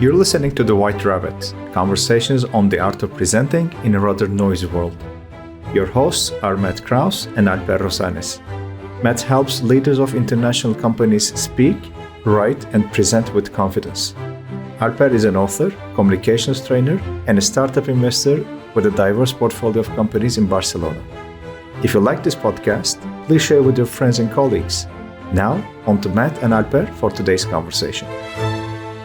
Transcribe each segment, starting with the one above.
You're listening to The White Rabbit, conversations on the art of presenting in a rather noisy world. Your hosts are Matt Krause and Alper Rozanes. Matt helps leaders of international companies speak, write, and present with confidence. Alper is an author, communications trainer, and a startup investor with a diverse portfolio of companies in Barcelona. If you like this podcast, please share with your friends and colleagues. Now, on to Matt and Alper for today's conversation.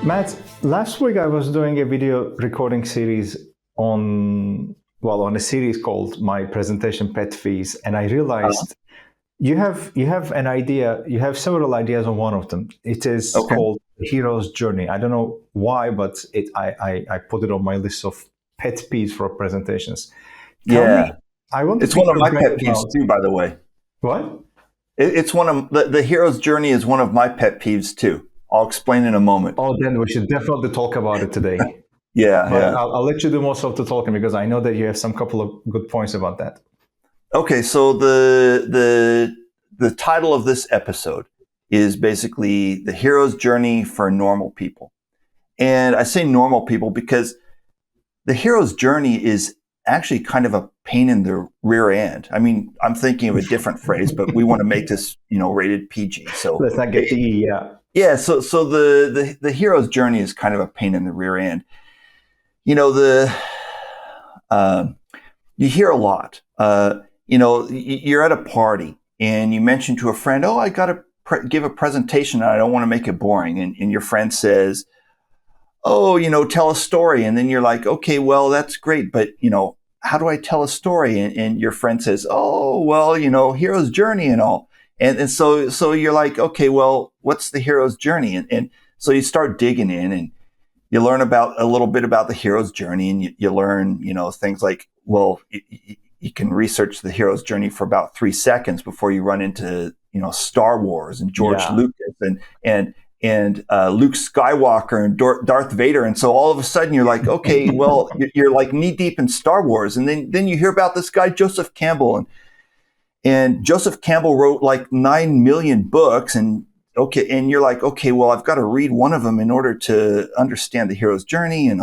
Matt, last week I was doing a video recording series on a series called My Presentation Pet Peeves, and I realized you have an idea, you have several ideas on one of them. It is called The Hero's Journey. I don't know why, but I put it on my list of pet peeves for presentations. It's one of my pet peeves too, by the way. What? It's one of the hero's journey is one of my pet peeves too. I'll explain in a moment. Oh, then we should definitely talk about it today. Yeah. I'll let you do most of the talking because I know that you have some couple of good points about that. Okay, so the title of this episode is basically The Hero's Journey for Normal People. And I say normal people because the hero's journey is actually kind of a pain in the rear end. I mean, I'm thinking of a different phrase, but we want to make this, rated PG. So let's not get the E, yeah. Yeah, so the hero's journey is kind of a pain in the rear end. You hear a lot. You're at a party and you mention to a friend, "Oh, I got to give a presentation and I don't want to make it boring." And your friend says, "Oh, tell a story." And then you're like, "Okay, well, that's great, but how do I tell a story?" And your friend says, "Oh, well, hero's journey and all." And so you're like, "Okay, well, what's the hero's journey?" And so you start digging in and you learn about a little bit about the hero's journey, and you learn, things like, well, you can research the hero's journey for about 3 seconds before you run into, Star Wars and George Lucas and Luke Skywalker and Darth Vader. And so all of a sudden you're like, okay, well, you're like knee deep in Star Wars. And then you hear about this guy, Joseph Campbell, and Joseph Campbell wrote like 9 million books, and you're like, okay, well, I've got to read one of them in order to understand the hero's journey. And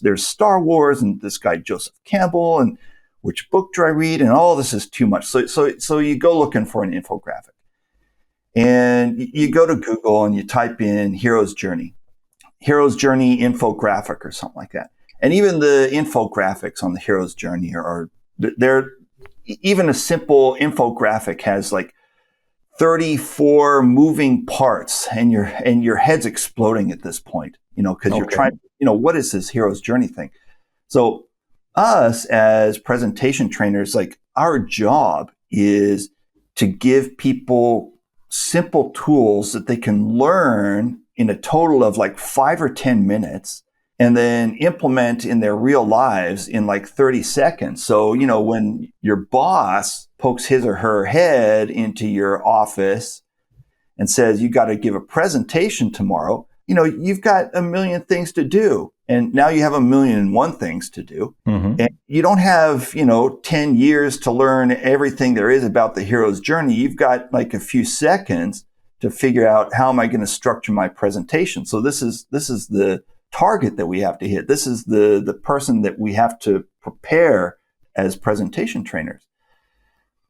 there's Star Wars and this guy Joseph Campbell, and which book do I read? And all this is too much. So you go looking for an infographic, and you go to Google and you type in hero's journey infographic or something like that. And even the infographics on the hero's journey they're even a simple infographic has like 34 moving parts, and your head's exploding at this point, because you're trying, what is this hero's journey thing? So us as presentation trainers, like our job is to give people simple tools that they can learn in a total of like 5 or 10 minutes and then implement in their real lives in like 30 seconds. So, when your boss pokes his or her head into your office and says, "You got to give a presentation tomorrow," you've got a million things to do. And now you have 1,000,001 things to do. Mm-hmm. And you don't have, 10 years to learn everything there is about the hero's journey. You've got like a few seconds to figure out, how am I going to structure my presentation? So this is the target that we have to hit. This is the person that we have to prepare as presentation trainers.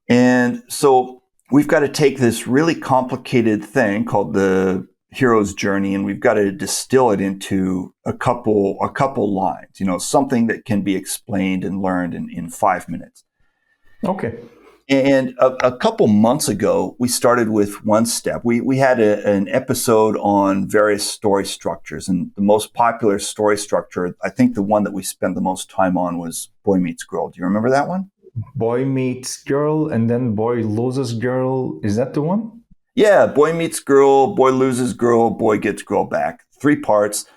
And so we've got to take this really complicated thing called the hero's journey, and we've got to distill it into a couple lines, something that can be explained and learned in 5 minutes. Okay. And a couple months ago, we started with one step. We had an episode on various story structures, and the most popular story structure, I think the one that we spent the most time on, was Boy Meets Girl. Do you remember that one? Boy meets girl and then boy loses girl. Is that the one? Yeah, boy meets girl, boy loses girl, boy gets girl back. 3 parts,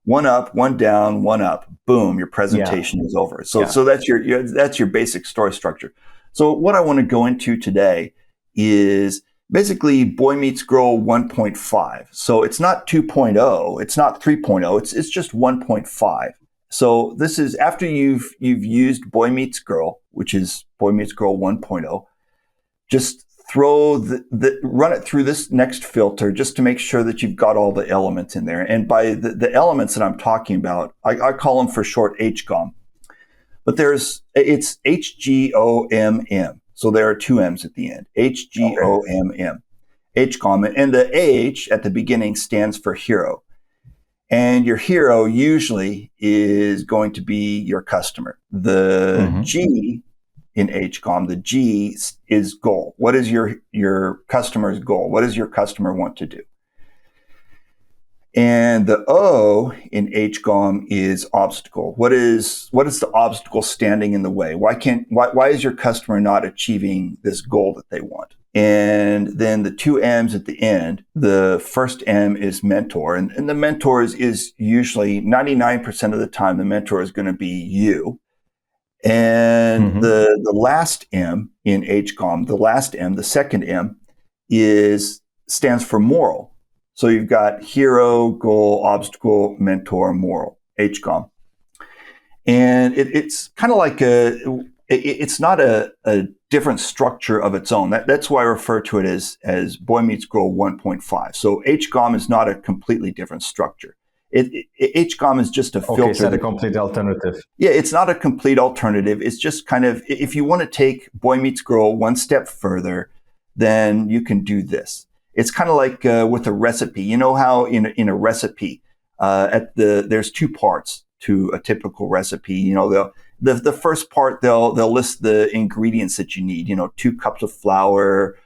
one up, one down, one up. Boom, your presentation is over. So that's your basic story structure. So what I want to go into today is basically Boy Meets Girl 1.5. So it's not 2.0, it's not 3.0, it's just 1.5. So this is after you've used Boy Meets Girl, which is Boy Meets Girl 1.0. Just run it through this next filter just to make sure that you've got all the elements in there. And by the elements that I'm talking about, I call them for short HGOM. But it's HGOMM. So there are two M's at the end. HGOMM. HGOM. And the H at the beginning stands for hero. And your hero usually is going to be your customer. The G in HGOM, the G is goal. What is your customer's goal? What does your customer want to do? And the O in HGOM is obstacle. What is the obstacle standing in the way? Why is your customer not achieving this goal that they want? And then the two M's at the end, the first M is mentor. And the mentor is usually 99% of the time, the mentor is going to be you. And the last M in HGOM, the second M stands for moral. So you've got hero, goal, obstacle, mentor, moral, HGOM. And it's kind of like it's not a different structure of its own. That's why I refer to it as Boy Meets Girl 1.5. So HGOM is not a completely different structure. HGOM is just a filter. Okay, it's not a complete alternative. Yeah, it's not a complete alternative. It's just kind of, if you want to take Boy Meets Girl one step further, then you can do this. It's kind of like with a recipe. You know how in a recipe, there's two parts to a typical recipe. You know, the first part, they'll list the ingredients that you need. You know, 2 cups of flour,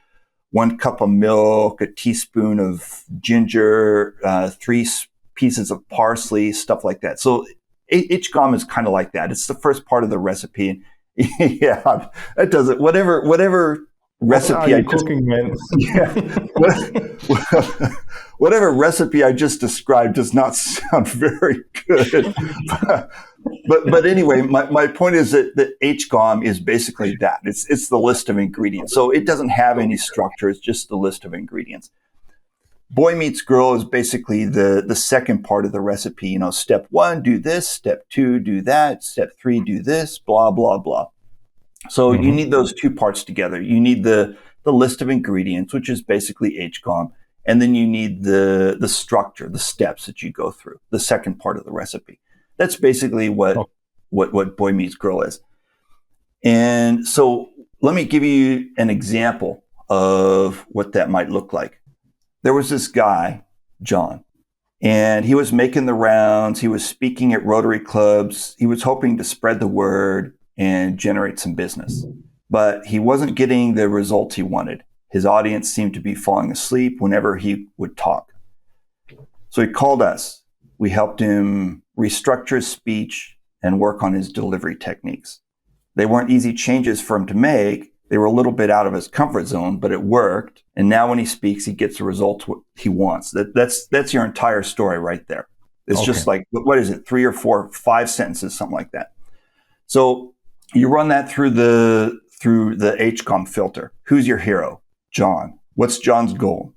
1 cup of milk, a teaspoon of ginger, 3 pieces of parsley, stuff like that. So HGOM is kind of like that. It's the first part of the recipe. Yeah, that does it. Whatever recipe whatever recipe I just described does not sound very good. but anyway, my point is that HGOM is basically that. It's the list of ingredients. So it doesn't have any structure. It's just the list of ingredients. Boy Meets Girl is basically the second part of the recipe. You know, step 1, do this. Step 2, do that. Step 3, do this. Blah, blah, blah. So you need those two parts together. You need the list of ingredients, which is basically HGOM. And then you need the structure, the steps that you go through, the second part of the recipe. That's basically what Boy Meets Girl is. And so let me give you an example of what that might look like. There was this guy, John, and he was making the rounds. He was speaking at Rotary clubs. He was hoping to spread the word and generate some business. But he wasn't getting the results he wanted. His audience seemed to be falling asleep whenever he would talk. So he called us. We helped him restructure his speech and work on his delivery techniques. They weren't easy changes for him to make. They were a little bit out of his comfort zone, but it worked. And now when he speaks, he gets the results he wants. That's your entire story right there. It's just like, what is it? 3 or 4, 5 sentences, something like that. So you run that through the HGOM filter. Who's your hero? John. What's John's goal?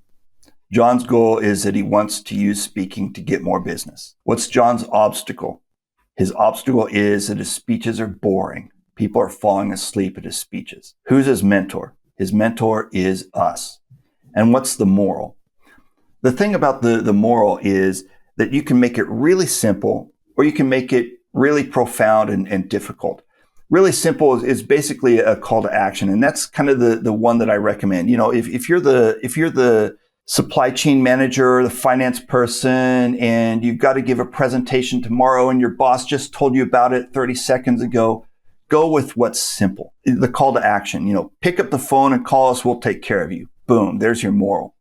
John's goal is that he wants to use speaking to get more business. What's John's obstacle? His obstacle is that his speeches are boring. People are falling asleep at his speeches. Who's his mentor? His mentor is us. And what's the moral? The thing about the moral is that you can make it really simple or you can make it really profound and difficult. Really simple is basically a call to action. And that's kind of the one that I recommend. You know, if you're the supply chain manager, the finance person, and you've got to give a presentation tomorrow and your boss just told you about it 30 seconds ago, go with what's simple. The call to action, you know, pick up the phone and call us. We'll take care of you. Boom. There's your moral.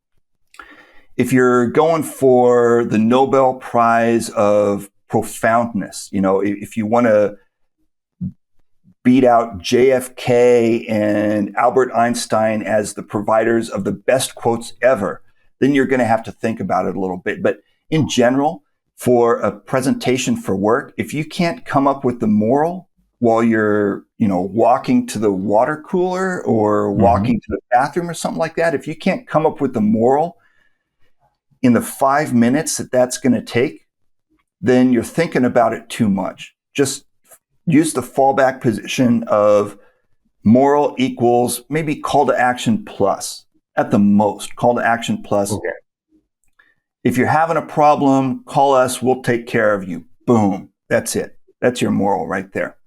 If you're going for the Nobel Prize of profoundness, you know, if you want to beat out JFK and Albert Einstein as the providers of the best quotes ever, then you're going to have to think about it a little bit. But in general, for a presentation for work, if you can't come up with the moral while you're, you know, walking to the water cooler or walking to the bathroom or something like that, if you can't come up with the moral in the 5 minutes that's going to take, then you're thinking about it too much. Just use the fallback position of moral equals maybe call to action plus at the most. Call to action plus. Okay. If you're having a problem, call us. We'll take care of you. Boom. That's it. That's your moral right there.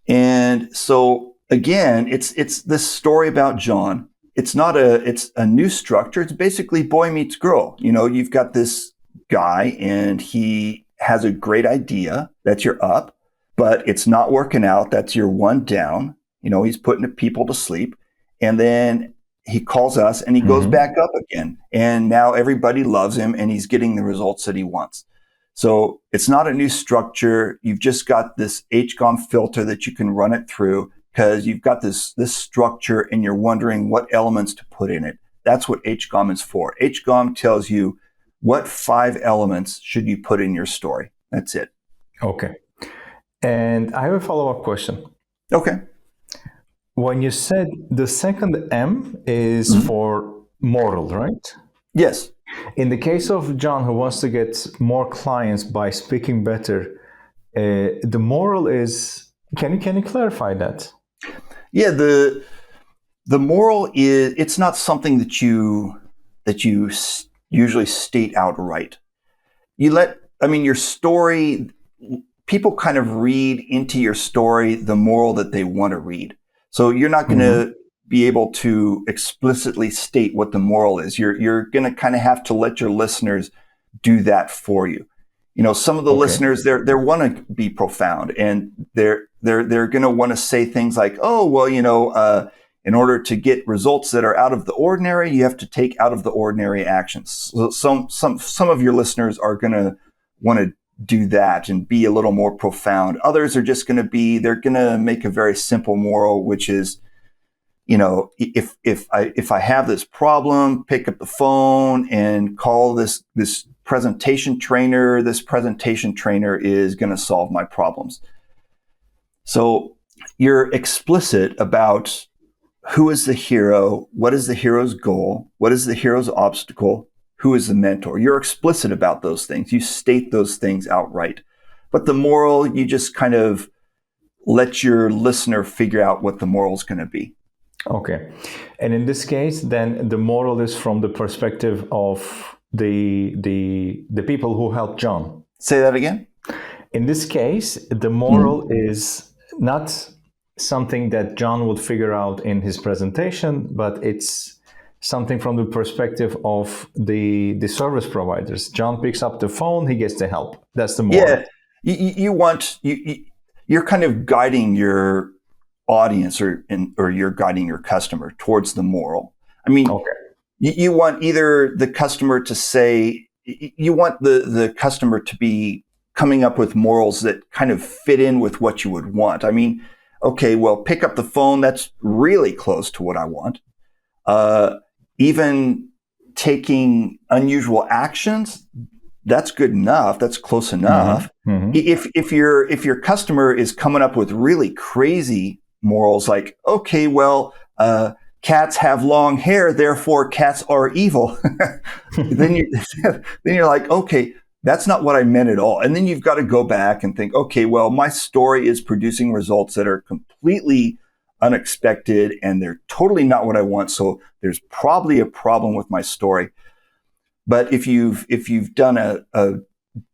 And so again, it's this story about John. It's a new structure. It's basically boy meets girl. You've got this guy and he has a great idea. That's your up, but it's not working out. That's your one down. He's putting people to sleep. And then he calls us and he goes back up again. And now everybody loves him and he's getting the results that he wants. So it's not a new structure. You've just got this HCOM filter that you can run it through because you've got this structure and you're wondering what elements to put in it. That's what HCOM is for. HCOM tells you what 5 elements should you put in your story. That's it. Okay. And I have a follow-up question. Okay. When you said the second M is for moral, right? Yes. In the case of John, who wants to get more clients by speaking better, the moral is, can you clarify that? Yeah, the moral is, it's not something that you usually state outright. Your story, people kind of read into your story the moral that they want to read. So you're not going to be able to explicitly state what the moral is. You're going to kind of have to let your listeners do that for you. Some of the listeners, they want to be profound and they're going to want to say things like, oh, well, in order to get results that are out of the ordinary, you have to take out of the ordinary actions. So some of your listeners are going to want to do that and be a little more profound. Others are just going to they're going to make a very simple moral, which is, if I have this problem, pick up the phone and call this presentation trainer. This presentation trainer is going to solve my problems. So you're explicit about who is the hero, what is the hero's goal, what is the hero's obstacle, who is the mentor. You're explicit about those things. You state those things outright. But the moral, you just kind of let your listener figure out what the moral is going to be. Okay. And in this case, then the moral is from the perspective of the people who helped John. Say that again? In this case, the moral is not something that John would figure out in his presentation, but it's something from the perspective of the service providers. John picks up the phone, he gets the help. That's the moral. Yeah, you're kind of guiding your audience or you're guiding your customer towards the moral. You want either the customer to say, you want the customer to be coming up with morals that kind of fit in with what you would want. Okay, well, pick up the phone. That's really close to what I want. Even taking unusual actions, that's good enough. That's close enough. If your customer is coming up with really crazy morals, like, okay, well, cats have long hair, therefore cats are evil, then you're like, okay, that's not what I meant at all. And then you've got to go back and think, okay, well, my story is producing results that are completely unexpected and they're totally not what I want. So there's probably a problem with my story. But if you've done a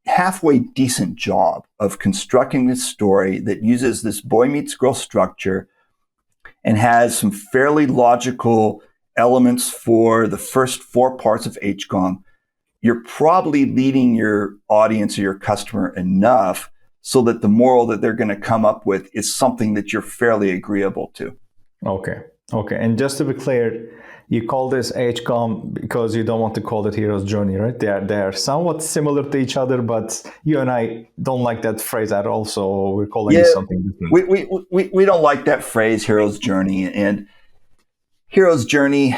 halfway decent job of constructing this story that uses this boy meets girl structure and has some fairly logical elements for the first 4 parts of HCOM, you're probably leading your audience or your customer enough so that the moral that they're going to come up with is something that you're fairly agreeable to. Okay. And just to be clear, you call this HCOM because you don't want to call it hero's journey, right? They are somewhat similar to each other, but you and I don't like that phrase at all, so we're calling it something different. We don't like that phrase, hero's journey. And hero's journey,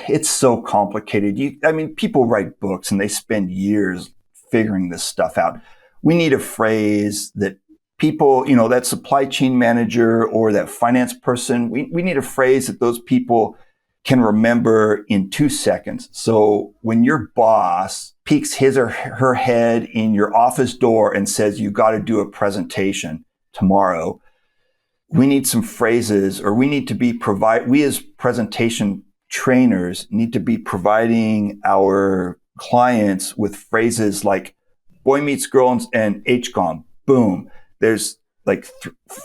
it's so complicated. People write books and they spend years figuring this stuff out. We need a phrase that people, that supply chain manager or that finance person, we need a phrase that those people can remember in 2 seconds. So when your boss peeks his or her head in your office door and says, you got to do a presentation tomorrow, we need some phrases, or we as presentation trainers need to be providing our clients with phrases like boy meets girl and HCOM. Boom. There's like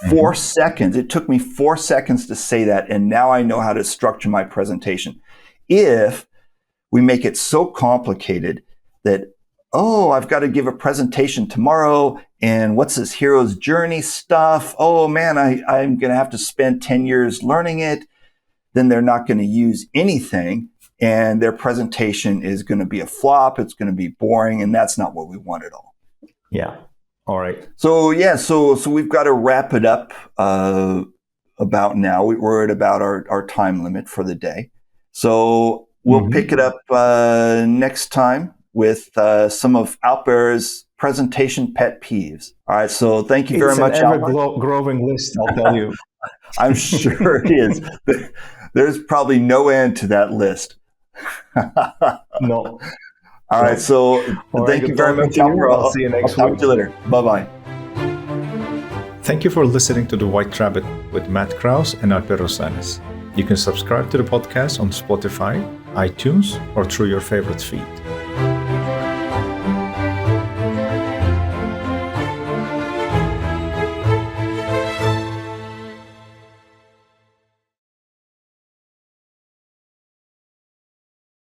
4 seconds. It took me 4 seconds to say that, and now I know how to structure my presentation. If we make it so complicated that, I've got to give a presentation tomorrow, and what's this hero's journey stuff? Oh man, I'm going to have to spend 10 years learning it. Then they're not going to use anything, and their presentation is going to be a flop. It's going to be boring, and that's not what we want at all. Yeah. All right. So we've got to wrap it up about now. We're at about our time limit for the day. So we'll pick it up next time with some of Alper's presentation pet peeves. All right. So thank you very much, Alper. It's an ever-growing list, I'll tell you. I'm sure it is. There's probably no end to that list. No. All right. So thank you very much, Alper. I'll see you next week. Talk to you later. Bye-bye. Thank you for listening to The White Rabbit with Matt Krause and Alper Rozanes. You can subscribe to the podcast on Spotify, iTunes, or through your favorite feed.